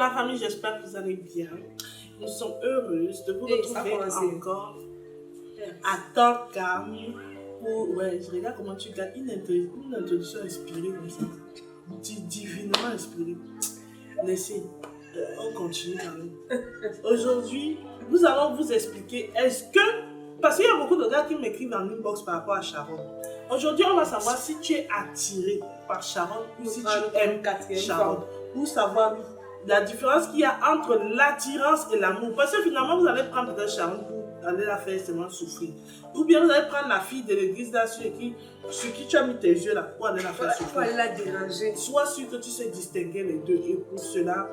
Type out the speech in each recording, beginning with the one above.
la famille, j'espère que vous allez bien. Nous sommes heureuses de vous retrouver encore à temps calme pour... Ouais, je regarde comment tu gardes une introduction inspirée comme ça. Divinement inspirée. Laissez, on continue quand même. Aujourd'hui, nous allons vous expliquer, est-ce que... Parce qu'il y a beaucoup de gars qui m'écrivent en inbox par rapport à Sharon. Aujourd'hui, on va savoir si tu es attiré par Sharon ou si tu aimes Sharon. Pour savoir la différence qu'il y a entre l'attirance et l'amour. Parce que finalement, vous allez prendre peut-être Sharon pour aller la faire seulement souffrir. Ou bien vous allez prendre la fille de l'église là sur qui tu as mis tes yeux là pour aller la faire souffrir. Pour aller la déranger. Sois sûr que tu sais distinguer les deux. Et pour cela,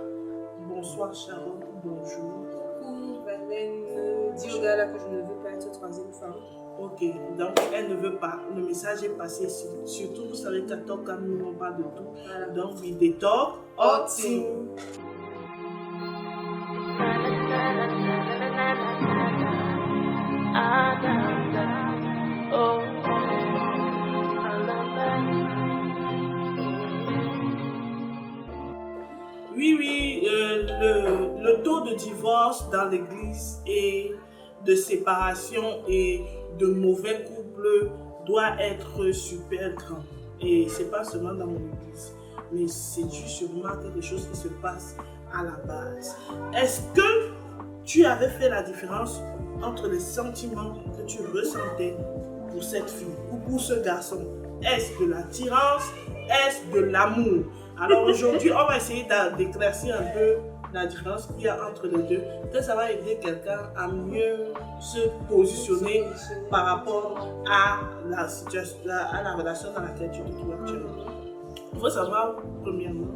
bonsoir Sharon, bonjour. Coucou, Valène, dis au gars là que je ne veux pas être troisième femme. Ok, donc elle ne veut pas. Le message est passé. Surtout, vous savez qu'à Talk, nous on parle de tout. Voilà. Donc, we dey talk all team. Oui, le taux de divorce dans l'église et de séparation et de mauvais couples doit être super grand. Et c'est pas seulement dans mon église, mais c'est dû sûrement à quelque chose qui se passe à la base. Est-ce que tu avais fait la différence entre les sentiments que tu ressentais pour cette fille ou pour ce garçon? Est-ce de l'attirance? Est-ce de l'amour? Alors aujourd'hui, on va essayer d'éclaircir un peu la différence qu'il y a entre les deux. Peut-être ça va aider quelqu'un à mieux se positionner par rapport à la situation, à la relation dans laquelle tu te trouves actuellement. Il faut savoir, premièrement...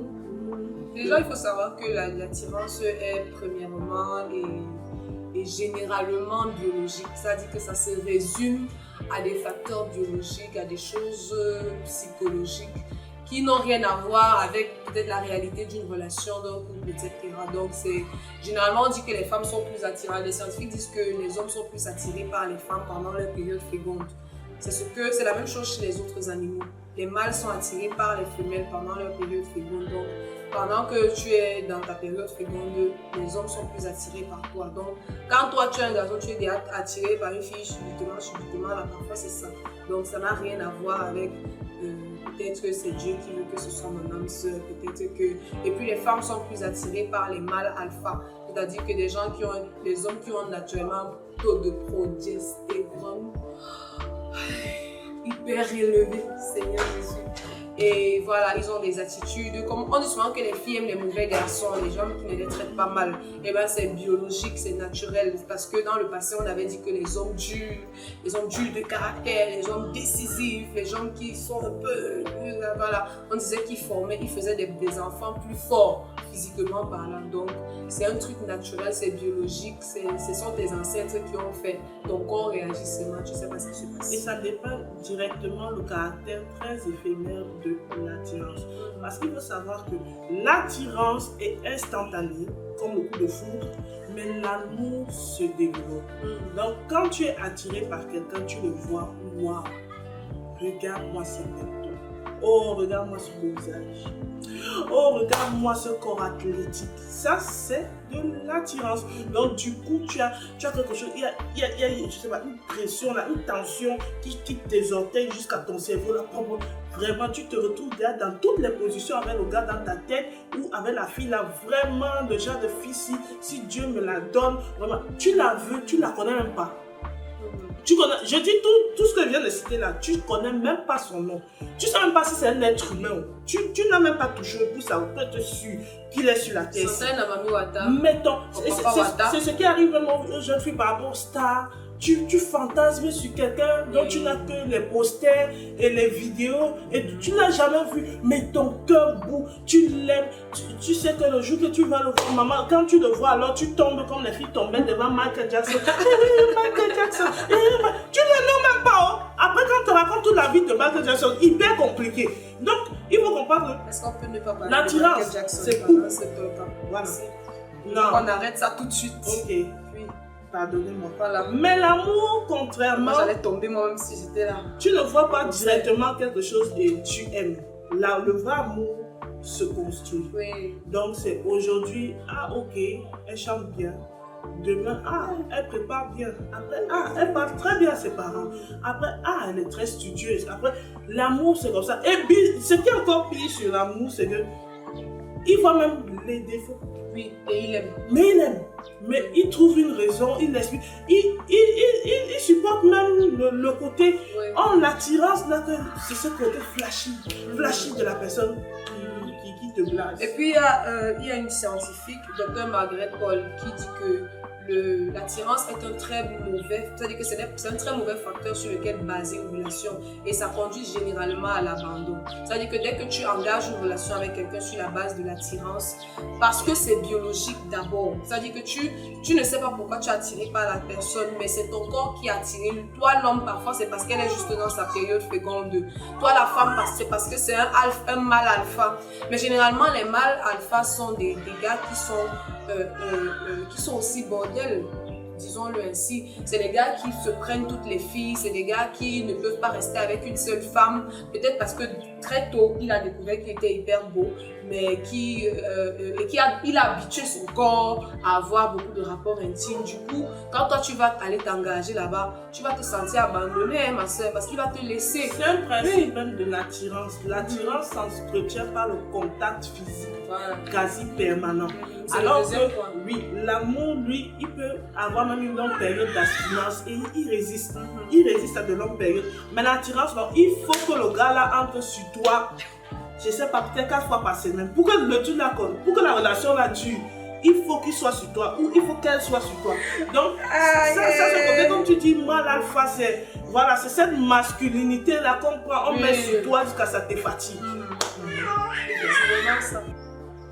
Déjà, il faut savoir que l'attirance est premièrement et généralement biologique. C'est-à-dire que ça se résume à des facteurs biologiques, à des choses psychologiques qui n'ont rien à voir avec peut-être la réalité d'une relation, d'un couple, etc. Donc, généralement, on dit que les femmes sont plus attirées. Les scientifiques disent que les hommes sont plus attirés par les femmes pendant leur période féconde. C'est la même chose chez les autres animaux. Les mâles sont attirés par les femelles pendant leur période féconde. Donc, pendant que tu es dans ta période féconde, les hommes sont plus attirés par toi. Donc, quand toi tu es un garçon, tu es attiré par une fille subitement, là, parfois c'est ça. Donc, ça n'a rien à voir avec peut-être que c'est Dieu qui veut que ce soit mon âme sœur, peut-être que... Et puis, les femmes sont plus attirées par les mâles alpha. C'est-à-dire que les hommes qui ont naturellement un taux de progestérone hyper élevé, Seigneur Jésus. Et voilà, ils ont des attitudes, comme on dit souvent que les filles aiment les mauvais garçons, les gens qui ne les traitent pas mal. Et bien c'est biologique, c'est naturel, parce que dans le passé on avait dit que les hommes durs de caractère, les hommes décisifs, les hommes qui sont un peu, voilà, on disait qu'ils faisaient des enfants plus forts physiquement parlant. Donc c'est un truc naturel, c'est biologique, ce sont tes ancêtres qui ont fait. Ton corps réagit seulement, tu sais pas ce qui se passe. Et ça dépend directement du caractère très éphémère de l'attirance. Parce qu'il faut savoir que l'attirance est instantanée, comme le coup de foudre, mais l'amour se développe. Donc quand tu es attiré par quelqu'un, tu le vois, waouh, regarde-moi ces têtes. Oh, regarde-moi ce beau visage. Oh, regarde-moi ce corps athlétique. Ça, c'est de l'attirance. Donc, du coup, tu as quelque chose. Il y a je sais pas, une pression, là, une tension qui quitte tes orteils jusqu'à ton cerveau. Là, vraiment, tu te retrouves là, dans toutes les positions avec le gars dans ta tête ou avec la fille là. Vraiment, le genre de fille, si Dieu me la donne, vraiment, tu la veux, tu la connais même pas. Tu connais, je dis tout ce que je viens de citer là, tu ne connais même pas son nom. Tu ne sais même pas si c'est un être humain. Tu n'as même pas touché au bout, ça peut être sûr qu'il est sur la terre. Mettons, c'est ce qui arrive vraiment aux jeunes filles par rapport aux stars. Tu fantasmes sur quelqu'un dont tu n'as que les posters et les vidéos et tu ne l'as jamais vu, mais ton cœur bout, tu l'aimes, tu sais que le jour que tu vas le voir, maman, quand tu le vois, alors tu tombes comme les filles tombaient devant Michael Jackson. Michael Jackson, tu ne le nommes même pas. Oh. Après, quand tu racontes toute la vie de Michael Jackson, hyper compliqué. Donc, il faut comprendre. Est-ce qu'on peut ne pas parler de Michael Jackson? C'est cool. Voilà. Non. On arrête ça tout de suite. Ok. Pardonnez-moi. Voilà. Mais l'amour, contrairement... Moi, j'allais tomber moi-même si j'étais là. Tu ne vois pas directement quelque chose et tu aimes. Là, le vrai amour se construit. Oui. Donc c'est aujourd'hui, ah ok, elle chante bien. Demain, ah, elle prépare bien. Après, ah, elle parle très bien à ses parents. Après, ah, elle est très studieuse. Après, l'amour, c'est comme ça. Et puis, ce qui est encore pire sur l'amour, c'est que il voit même les défauts. Oui, et il aime. Mais il aime. Mais il trouve une raison, il l'explique. Il supporte même le côté, Oui. l'attirance, là, que c'est ce côté flashy de la personne qui te blase. Et puis, il y a une scientifique, Dr. Margaret Paul, qui dit que l'attirance est un très mauvais, c'est-à-dire que c'est un très mauvais facteur sur lequel baser une relation et ça conduit généralement à l'abandon. C'est-à-dire que dès que tu engages une relation avec quelqu'un sur la base de l'attirance, parce que c'est biologique d'abord, c'est-à-dire que tu ne sais pas pourquoi tu es attiré par la personne, mais c'est ton corps qui est attiré. Toi, l'homme, parfois, c'est parce qu'elle est juste dans sa période féconde. Toi, la femme, c'est parce que c'est un mâle alpha. Mais généralement, les mâles alpha sont des gars qui sont aussi bordels, disons-le ainsi. C'est des gars qui se prennent toutes les filles, c'est des gars qui ne peuvent pas rester avec une seule femme, peut-être parce que très tôt, il a découvert qu'il était hyper beau, mais il a habitué son corps à avoir beaucoup de rapports intimes. Du coup, quand toi tu vas aller t'engager là-bas, tu vas te sentir abandonné, hein, ma soeur, parce qu'il va te laisser. C'est un principe même de l'attirance. L'attirance s'entretient par le contact physique, quasi permanent. Alors que, oui, l'amour, lui, il peut avoir même une longue période d'abstinence et il résiste. Il résiste à de longues périodes. Mais l'attirance, non, il faut que le gars là entre sur toi, je sais pas, peut-être 4 fois par semaine. Pour que le truc là, pour que la relation là dure, il faut qu'il soit sur toi ou il faut qu'elle soit sur toi. Donc, ça c'est comme tu dis, moi l'alpha, c'est voilà, c'est cette masculinité là qu'on prend, on met sur toi jusqu'à ça te fatigue. C'est vraiment ça.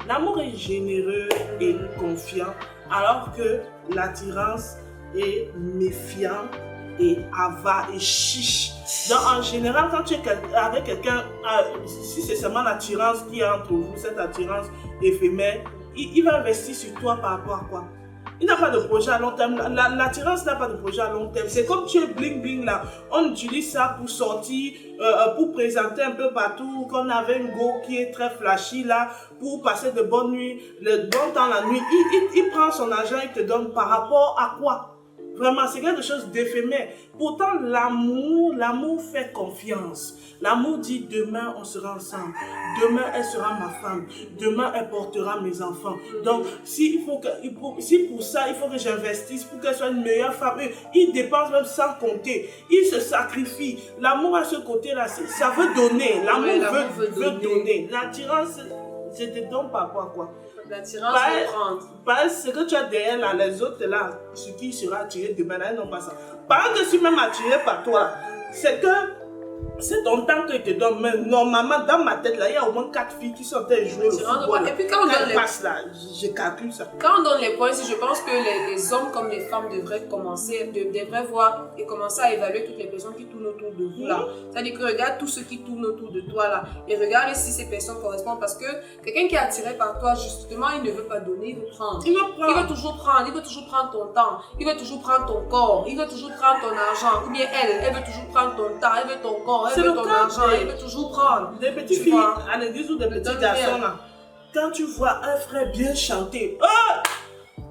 L'amour est généreux et confiant, alors que l'attirance est méfiant et avare et chiche. Donc en général, quand tu es avec quelqu'un, si c'est seulement l'attirance qui est entre vous, cette attirance éphémère, il va investir sur toi par rapport à quoi? Il n'a pas de projet à long terme. L'attirance n'a pas de projet à long terme. C'est comme tu es bling bling là. On utilise ça pour sortir, pour présenter un peu partout. Qu'on avait une go qui est très flashy là, pour passer de bonnes nuits, le bon temps la nuit. Il prend son argent, il te donne par rapport à quoi? Vraiment, c'est quelque chose d'éphémère. Pourtant, l'amour fait confiance. L'amour dit demain, on sera ensemble. Demain, elle sera ma femme. Demain, elle portera mes enfants. Donc, si pour ça, il faut que j'investisse pour qu'elle soit une meilleure femme. Il dépense même sans compter. Il se sacrifie. L'amour à ce côté-là, ça veut donner. L'amour veut donner. L'attirance, je te donne par rapport à quoi? L'attirance veut prendre. Parce que tu as derrière là, les autres là, sur qui sera attiré demain, là, ils n'ont pas ça. Parce que je suis même attiré par toi, c'est que c'est ton temps que te donne. Mais normalement, dans ma tête, là, il y a au moins 4 filles qui sont en train de jouer le football. Et puis quand on passe là, je calcule ça. Quand on donne les points, je pense que les hommes comme les femmes devraient voir et commencer à évaluer toutes les personnes qui tournent autour de vous là. C'est-à-dire que regarde tous ceux qui tournent autour de toi là et regarde si ces personnes correspondent, parce que quelqu'un qui est attiré par toi, justement, il ne veut pas donner, il veut prendre. Il veut toujours prendre ton temps, il veut toujours prendre ton corps, il veut toujours prendre ton argent. Ou bien elle veut toujours prendre ton temps, elle veut ton corps. Elle veut ton argent, elle veut toujours prendre. Des petites filles à l'église ou des petits garçons là, quand tu vois un frère bien chanter,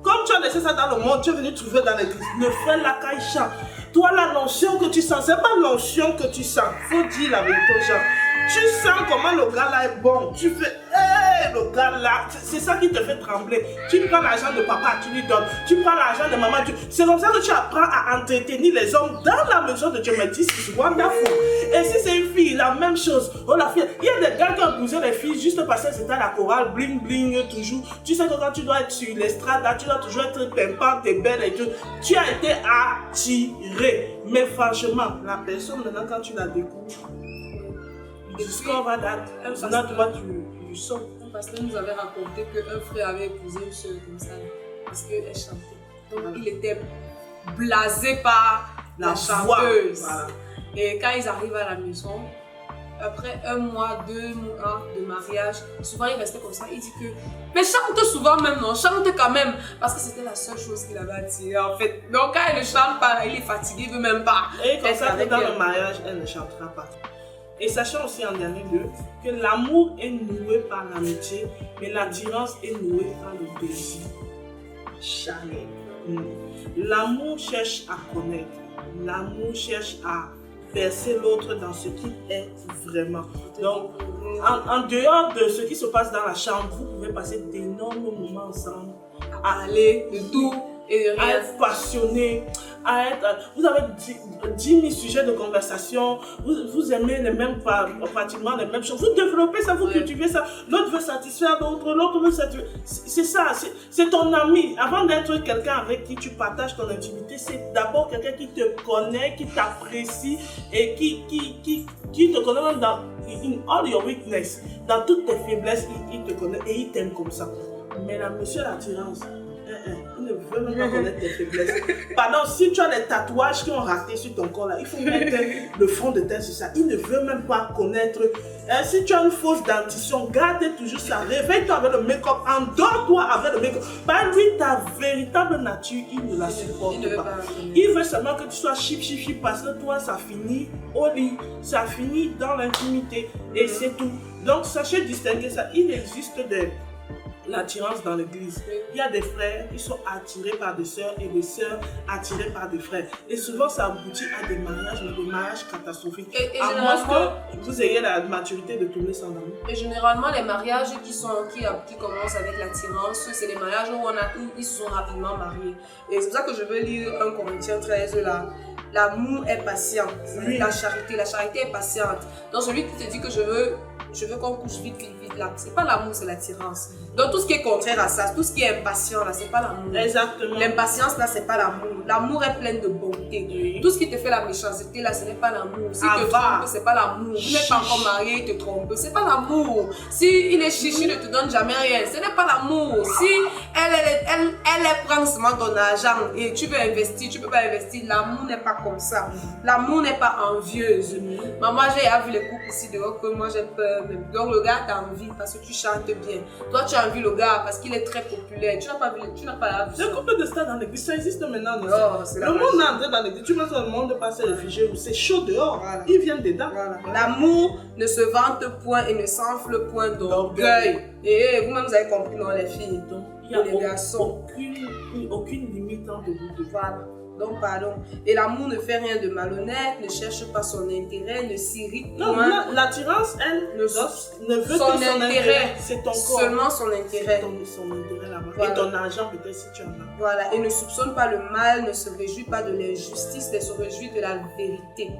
comme tu as laissé ça dans le monde, tu es venu trouver dans l'église, le frère là quand il chante, toi la notion que tu sens, c'est pas l'onction que tu sens, faut dire la vérité aux gens. Tu sens comment le gars là est bon, tu fais le gars là, c'est ça qui te fait trembler. Tu prends l'argent de papa, tu lui donnes, tu prends l'argent de maman, c'est comme ça que tu apprends à entretenir les hommes dans la maison de Dieu. Mais this is wonderful. Et si c'est une fille, la même chose. Oh la fille, il y a des gars qui ont épousé les filles juste parce que c'était à la chorale, bling bling toujours. Tu sais que quand tu dois être sur l'estrade, tu dois toujours être pimpante et belle et tout. Tu as été attiré. Mais franchement, la personne maintenant quand tu la découvres, discover that, not what you saw. Parce que nous avait raconté qu'un frère avait épousé une soeur comme ça, parce qu'elle chantait. Donc il était blasé par la chanteuse. Voilà. Et quand ils arrivent à la maison, après 1 mois, 2 mois de mariage, souvent il restait comme ça. Il dit que, mais chante souvent même, non, chante quand même. Parce que c'était la seule chose qu'il avait attiré en fait. Donc quand il ne chante pas, il est fatigué, il ne veut même pas. Et comme ça, dans le mariage, elle ne chantera pas. Et sachant aussi en dernier lieu que l'amour est noué par l'amitié, mais l'attirance est nouée par le désir. Jamais. L'amour cherche à connaître. L'amour cherche à percer l'autre dans ce qu'il est vraiment. Donc, en dehors de ce qui se passe dans la chambre, vous pouvez passer d'énormes moments ensemble, À aller de tout et de à rien. être passionné, vous avez 10 000 sujets de conversation, vous aimez pratiquement les mêmes choses, vous développez ça, vous cultivez ça, l'autre veut satisfaire l'autre veut satisfaire. C'est ça, c'est ton ami. Avant d'être quelqu'un avec qui tu partages ton intimité, c'est d'abord quelqu'un qui te connaît, qui t'apprécie et qui te connaît même dans all your weakness, dans toutes tes faiblesses, il te connaît et il t'aime comme ça. Mais la monsieur l'attirance, il ne veut même pas connaître tes faiblesses. Pardon, si tu as des tatouages qui ont raté sur ton corps, là, il faut mettre le fond de teint sur ça. Il ne veut même pas connaître. Si tu as une fausse dentition, garde toujours ça. Réveille-toi avec le make-up, endors-toi avec le make-up. Par lui, ta véritable nature, il ne la supporte pas. Il veut seulement que tu sois chip parce que toi, ça finit au lit, ça finit dans l'intimité et c'est tout. Donc, sachez distinguer ça. Il existe l'attirance dans l'église. Il y a des frères qui sont attirés par des sœurs et des sœurs attirées par des frères. Et souvent, ça aboutit à des mariages, mais des mariages catastrophiques. Et à moins que vous ayez la maturité de tourner sans amour. Et généralement, les mariages qui commencent avec l'attirance, c'est les mariages où ils se sont rapidement mariés. Et c'est pour ça que je veux lire 1 Corinthiens 13 là. L'amour est patient. Oui. La charité est patiente. Donc celui qui te dit que je veux qu'on couche vite là, c'est pas l'amour, c'est l'attirance. Donc tout ce qui est contraire à ça, tout ce qui est impatient là, c'est pas l'amour. Exactement. L'impatience là, c'est pas l'amour. L'amour est plein de bonté. Oui. Tout ce qui te fait la méchanceté là, ce n'est pas l'amour. Si tu te trompes, c'est pas l'amour. Vous n'êtes pas encore marié, il te trompe, c'est pas l'amour. Si il est chichi, ne te donne jamais rien, ce n'est pas l'amour. Si elle prend seulement ton argent et tu veux investir, tu peux pas investir, l'amour n'est pas comme ça. L'amour n'est pas envieuse. Maman, j'ai vu les couples ici dehors que moi j'ai peur. Donc le gars t'a envie parce que tu chantes bien. Toi tu as envie le gars parce qu'il est très populaire. Tu n'as pas la vue. Le couple de stars dans l'église, ça existe maintenant. Oh, le monde est entré dans l'église. Tu mets dans le monde pas se réfugier où c'est chaud dehors. Voilà. Ils viennent dedans. Voilà. L'amour ne se vante point et ne s'enfle point d'orgueil. Et vous-même vous avez compris, non les filles. Donc il n'y a les garçons. aucune limite entre vous deux. Voilà. Donc, pardon. Et l'amour ne fait rien de malhonnête, ne cherche pas son intérêt, ne s'irrite point. Non, l'attirance, elle, ne veut que son intérêt. C'est ton corps. Seulement son intérêt. Son intérêt là-bas. Voilà. Et ton argent, peut-être, si tu en as. Voilà. Et ne soupçonne pas le mal, ne se réjouit pas de l'injustice, mais se réjouit de la vérité.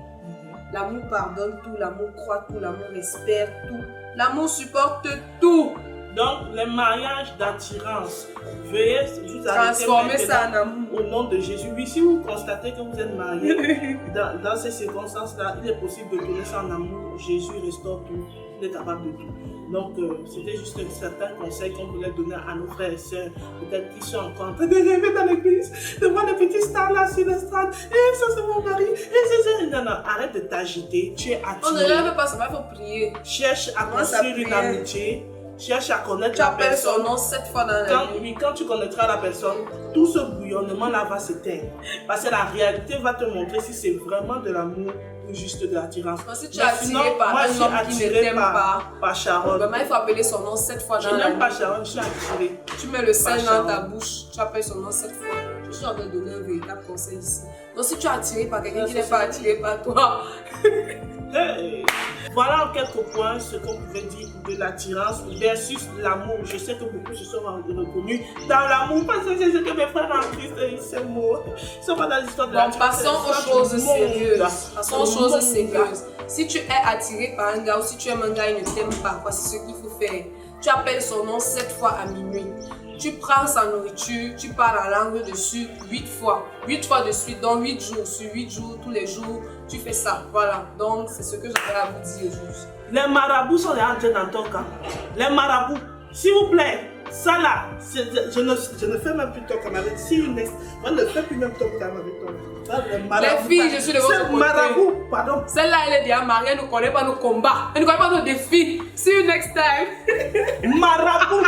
L'amour pardonne tout, l'amour croit tout, l'amour espère tout. L'amour supporte tout. Donc, les mariages d'attirance, veuillez vous transformer ça en amour. Au nom de Jésus. Oui, si vous constatez que vous êtes marié, dans ces circonstances-là, il est possible de tourner ça en amour. Jésus restaure tout, il est capable de tout. Donc, c'était juste certains conseils qu'on voulait donner à nos frères et sœurs, peut-être qui sont encore en train de rêver dans l'église, de voir les petits stars là sur l'estrade, et ça c'est mon mari, et c'est... Non, arrête de t'agiter, tu es attiré. On ne rêve pas, ça va, il faut prier. Cherche à construire une amitié. Cherche à connaître la personne. Tu appelles son nom 7 fois dans la vie. Oui, quand tu connaîtras la personne, tout ce bouillonnement-là va s'éteindre. Parce que la réalité va te montrer si c'est vraiment de l'amour ou juste de l'attirance. Si tu es attiré par un homme qui ne t'aime pas, par Sharon. Vraiment, il faut appeler son nom 7 fois dans la vie. Je n'aime pas Sharon, je suis attirée. Tu mets le sel dans ta bouche, tu appelles son nom 7 fois. Je suis en train de donner un véritable conseil ici. Donc si tu es attiré par quelqu'un qui n'est pas attiré par toi, voilà en quelques points ce qu'on pouvait dire de l'attirance versus l'amour. Je sais que beaucoup se sont reconnus dans l'amour parce que c'est ce que mes frères en Christ disent, ces mots. Ils sont pas dans l'histoire de l'attirance. Passons aux choses sérieuses. Passons aux choses sérieuses. Si tu es attiré par un gars ou si tu aimes un gars, il ne t'aime pas, voici ce qu'il faut faire. Tu appelles son nom 7 fois à minuit. Tu prends sa nourriture, tu parles la langue dessus 8 fois. 8 fois de suite, donc 8 jours sur 8 jours, tous les jours, tu fais ça. Voilà, donc c'est ce que j'avais à vous dire aujourd'hui. Les marabouts sont entrés dans ton camp. Les marabouts, s'il vous plaît, ça là, je ne fais même plus talk avec. Si une next, je ne fais plus même talk avec toi. Les filles, je suis de votre côté. Marabout, pardon. Celle-là, elle est déjà mariée, elle ne connaît pas nos combats. Elle ne connaît pas nos défis. See you next time. Marabout.